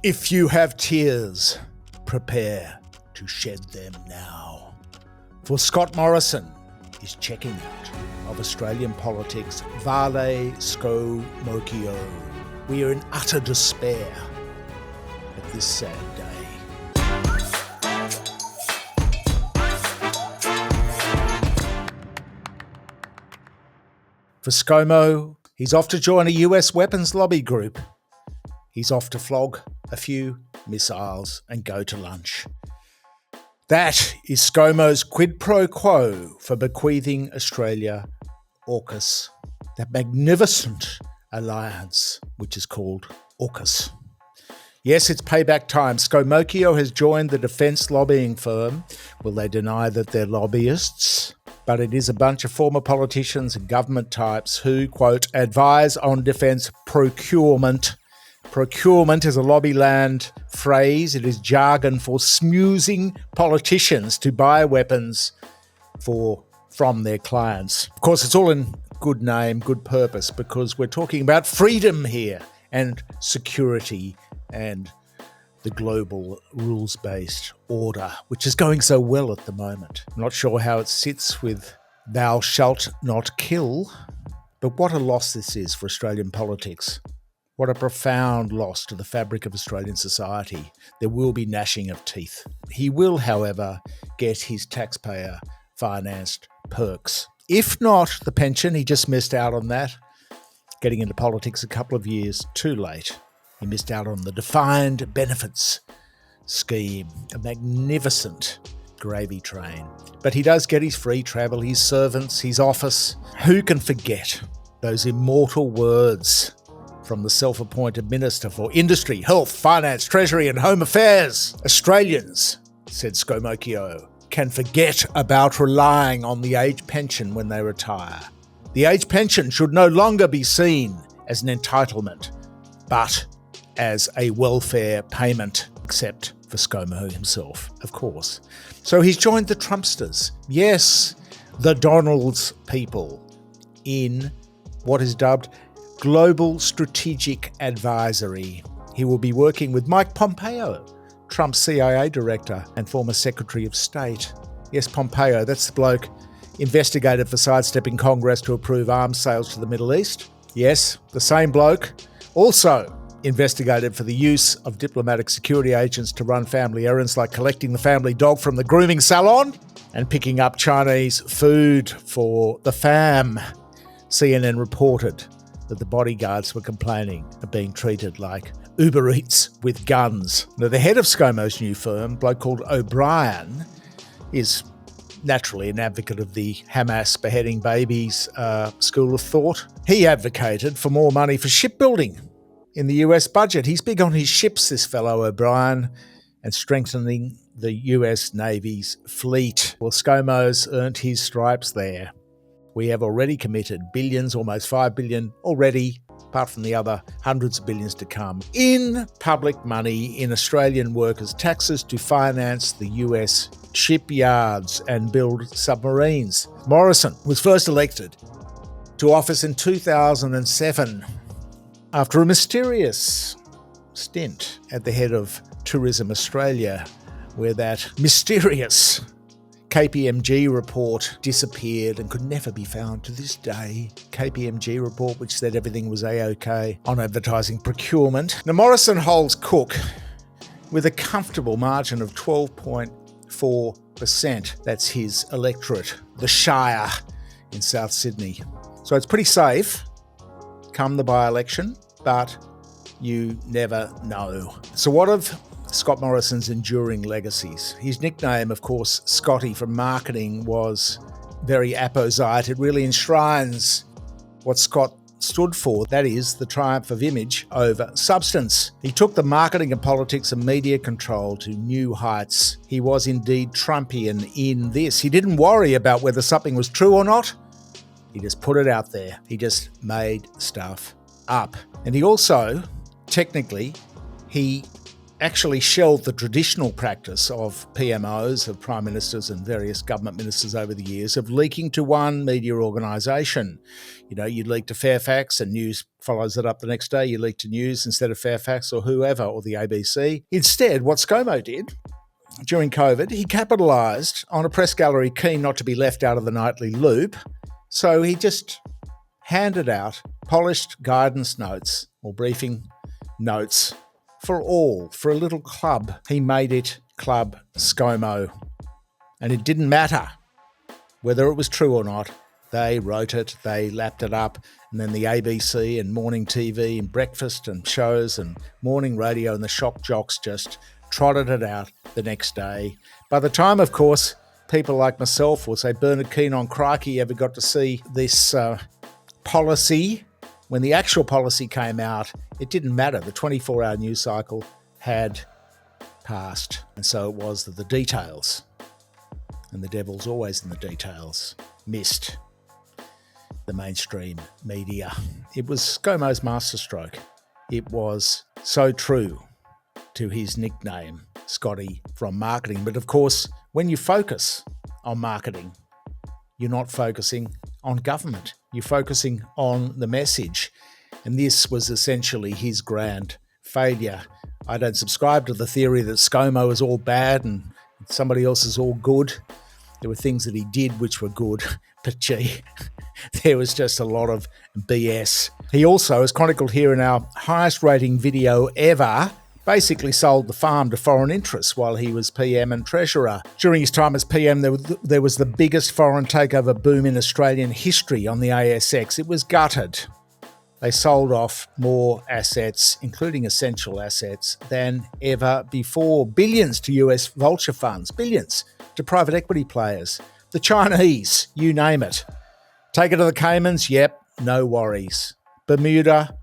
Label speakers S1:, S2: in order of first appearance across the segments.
S1: If you have tears, prepare to shed them now. For Scott Morrison is checking out of Australian politics Vale Scomo. We are in utter despair at this sad day. For Scomo, he's off to join a US weapons lobby group. He's off to flog a few missiles and go to lunch. That is Scomo's quid pro quo for bequeathing Australia AUKUS, that magnificent alliance which is called AUKUS. Yes, it's payback time. Scomo has joined the defence lobbying firm. Will they deny that they're lobbyists? But it is a bunch of former politicians and government types who, quote, advise on defence procurement. Procurement is a lobbyland phrase. It is jargon for smoozing politicians to buy weapons from their clients. Of course, it's all in good name, good purpose, because we're talking about freedom here and security and the global rules-based order, which is going so well at the moment. I'm not sure how it sits with thou shalt not kill, but what a loss this is for Australian politics. What a profound loss to the fabric of Australian society. There will be gnashing of teeth. He will, however, get his taxpayer-financed perks. If not the pension, he just missed out on that. Getting into politics a couple of years too late. He missed out on the defined benefits scheme, a magnificent gravy train. But he does get his free travel, his servants, his office. Who can forget those immortal words from the self-appointed Minister for Industry, Health, Finance, Treasury and Home Affairs? Australians, said Scomo, can forget about relying on the age pension when they retire. The age pension should no longer be seen as an entitlement, but as a welfare payment, except for Scomo himself, of course. So he's joined the Trumpsters. Yes, the Donald's people in what is dubbed Global Strategic Advisory. He will be working with Mike Pompeo, Trump's CIA director and former Secretary of State. Yes, Pompeo, that's the bloke investigated for sidestepping Congress to approve arms sales to the Middle East. Yes, the same bloke also investigated for the use of diplomatic security agents to run family errands like collecting the family dog from the grooming salon and picking up Chinese food for the fam. CNN reported that the bodyguards were complaining of being treated like Uber Eats with guns. Now, the head of Scomo's new firm, a bloke called O'Brien, is naturally an advocate of the Hamas beheading babies school of thought. He advocated for more money for shipbuilding in the US budget. He's big on his ships, this fellow O'Brien, and strengthening the US Navy's fleet. Well, Scomo's earned his stripes there. We have already committed billions, almost $5 billion already, apart from the other hundreds of billions to come, in public money in Australian workers' taxes to finance the US shipyards and build submarines. Morrison was first elected to office in 2007 after a mysterious stint at the head of Tourism Australia, where that mysterious KPMG report disappeared and could never be found to this day. KPMG report which said everything was A-OK on advertising procurement. Now, Morrison holds Cook with a comfortable margin of 12.4%. That's his electorate, the Shire in South Sydney. So it's pretty safe come the by-election, but you never know. So what of Scott Morrison's enduring legacies? His nickname, of course, Scotty from marketing, was very apposite. It really enshrines what Scott stood for, that is, the triumph of image over substance. He took the marketing and politics and media control to new heights. He was indeed Trumpian in this. He didn't worry about whether something was true or not. He just put it out there. He just made stuff up. And he also, technically, he actually shelved the traditional practice of PMOs, of Prime Ministers and various government ministers over the years, of leaking to one media organisation. You know, you leak to Fairfax and News follows it up the next day. You leak to News instead of Fairfax or whoever, or the ABC. Instead, what Scomo did during COVID, he capitalised on a press gallery keen not to be left out of the nightly loop. So he just handed out polished guidance notes or briefing notes for a little club. He made it Club Scomo. And it didn't matter whether it was true or not. They wrote it, they lapped it up, and then the ABC and morning TV and breakfast and shows and morning radio and the shock jocks just trotted it out the next day. By the time, of course, people like myself or say Bernard Keane on Crikey ever got to see this policy, when the actual policy came out, it didn't matter. The 24-hour news cycle had passed. And so it was that the details, and the devil's always in the details, missed the mainstream media. It was Scomo's masterstroke. It was so true to his nickname, Scotty from marketing. But of course, when you focus on marketing, you're not focusing on government. You're focusing on the message. And this was essentially his grand failure. I don't subscribe to the theory that Scomo is all bad and somebody else is all good. There were things that he did which were good, but gee, there was just a lot of BS. He also, as chronicled here in our highest rating video ever, basically sold the farm to foreign interests while he was PM and Treasurer. During his time as PM, there was the biggest foreign takeover boom in Australian history on the ASX. It was gutted. They sold off more assets, including essential assets, than ever before. Billions to US vulture funds, billions to private equity players, the Chinese, you name it. Take it to the Caymans, yep, no worries. Bermuda,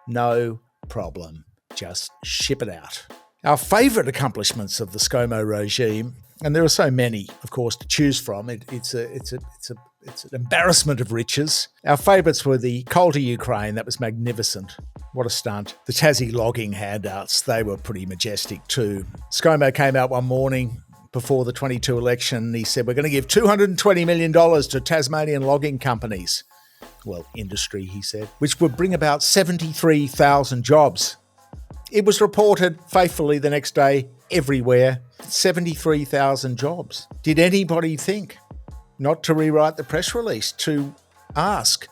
S1: no problem. Just ship it out. Our favourite accomplishments of the Scomo regime, and there are so many, of course, to choose from. It's an embarrassment of riches. Our favourites were the coal to Ukraine. That was magnificent. What a stunt. The Tassie logging handouts, they were pretty majestic too. Scomo came out one morning before the 22 election. He said, we're going to give $220 million to Tasmanian logging companies. Well, industry, he said, which would bring about 73,000 jobs. It was reported faithfully the next day everywhere, 73,000 jobs. Did anybody think not to rewrite the press release to ask,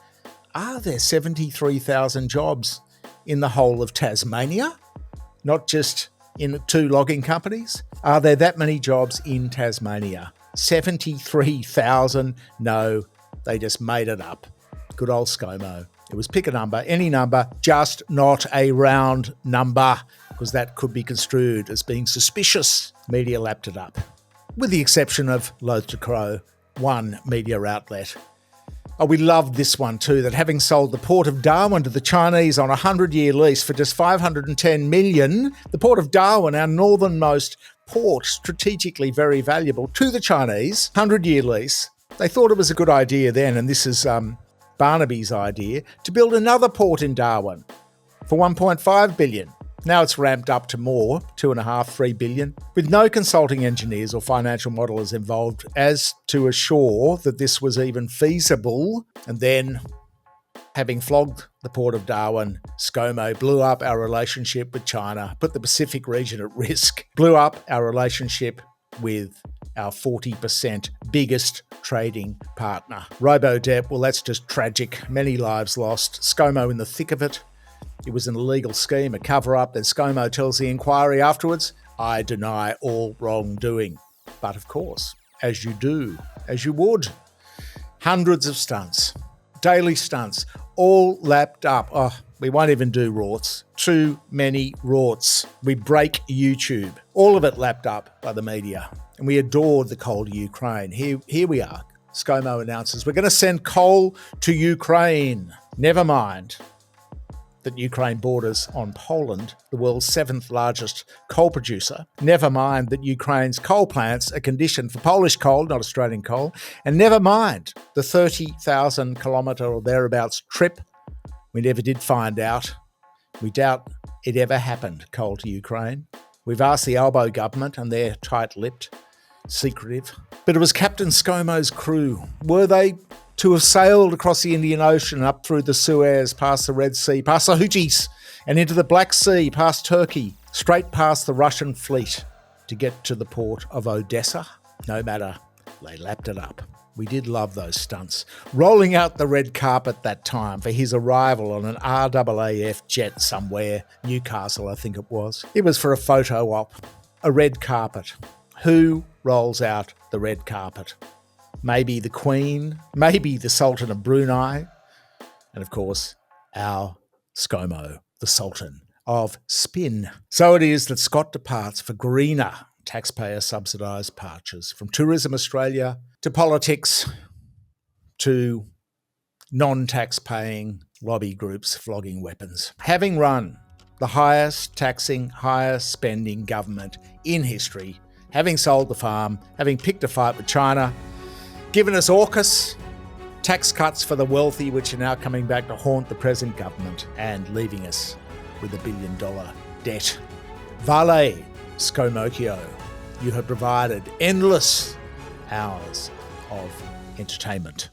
S1: are there 73,000 jobs in the whole of Tasmania? Not just in 2 logging companies? Are there that many jobs in Tasmania? 73,000? No, they just made it up. Good old Scomo. It was pick a number, any number, just not a round number, because that could be construed as being suspicious. Media lapped it up, with the exception of, loath to crow, one media outlet. Oh, we loved this one too, that having sold the Port of Darwin to the Chinese on a 100-year lease for just $510 million, the Port of Darwin, our northernmost port, strategically very valuable, to the Chinese, 100-year lease, they thought it was a good idea then, and this is Barnaby's idea, to build another port in Darwin for $1.5 billion. Now it's ramped up to more, $2.5–3 billion, with no consulting engineers or financial modelers involved as to assure that this was even feasible. And then, having flogged the Port of Darwin, Scomo blew up our relationship with China, put the Pacific region at risk, blew up our relationship with our 40% biggest trading partner. Robo-debt, well, that's just tragic. Many lives lost. Scomo in the thick of it. It was an illegal scheme, a cover-up. Then Scomo tells the inquiry afterwards, I deny all wrongdoing. But of course, as you do, as you would, hundreds of stunts, daily stunts, all lapped up. Oh, we won't even do rorts. Too many rorts. We break YouTube. All of it lapped up by the media. And we adored the coal to Ukraine. Here we are. Scomo announces, we're going to send coal to Ukraine. Never mind that Ukraine borders on Poland, the world's 7th largest coal producer. Never mind that Ukraine's coal plants are conditioned for Polish coal, not Australian coal. And never mind the 30,000 kilometre or thereabouts trip. We never did find out. We doubt it ever happened, coal to Ukraine. We've asked the Albo government, and they're tight-lipped, secretive. But it was Captain Scomo's crew. Were they to have sailed across the Indian Ocean, up through the Suez, past the Red Sea, past the Houthis, and into the Black Sea, past Turkey, straight past the Russian fleet to get to the port of Odessa? No matter, they lapped it up. We did love those stunts. Rolling out the red carpet that time for his arrival on an RAAF jet somewhere, Newcastle I think it was. It was for a photo op, a red carpet. Who rolls out the red carpet? Maybe the Queen, maybe the Sultan of Brunei, and of course, our Scomo, the Sultan of Spin. So it is that Scott departs for greener, taxpayer-subsidised departures from Tourism Australia to politics to non-tax-paying lobby groups flogging weapons. Having run the highest taxing, highest spending government in history, having sold the farm, having picked a fight with China, given us AUKUS, tax cuts for the wealthy, which are now coming back to haunt the present government and leaving us with $1 billion debt. Vale, Scomokio, you have provided endless hours of entertainment.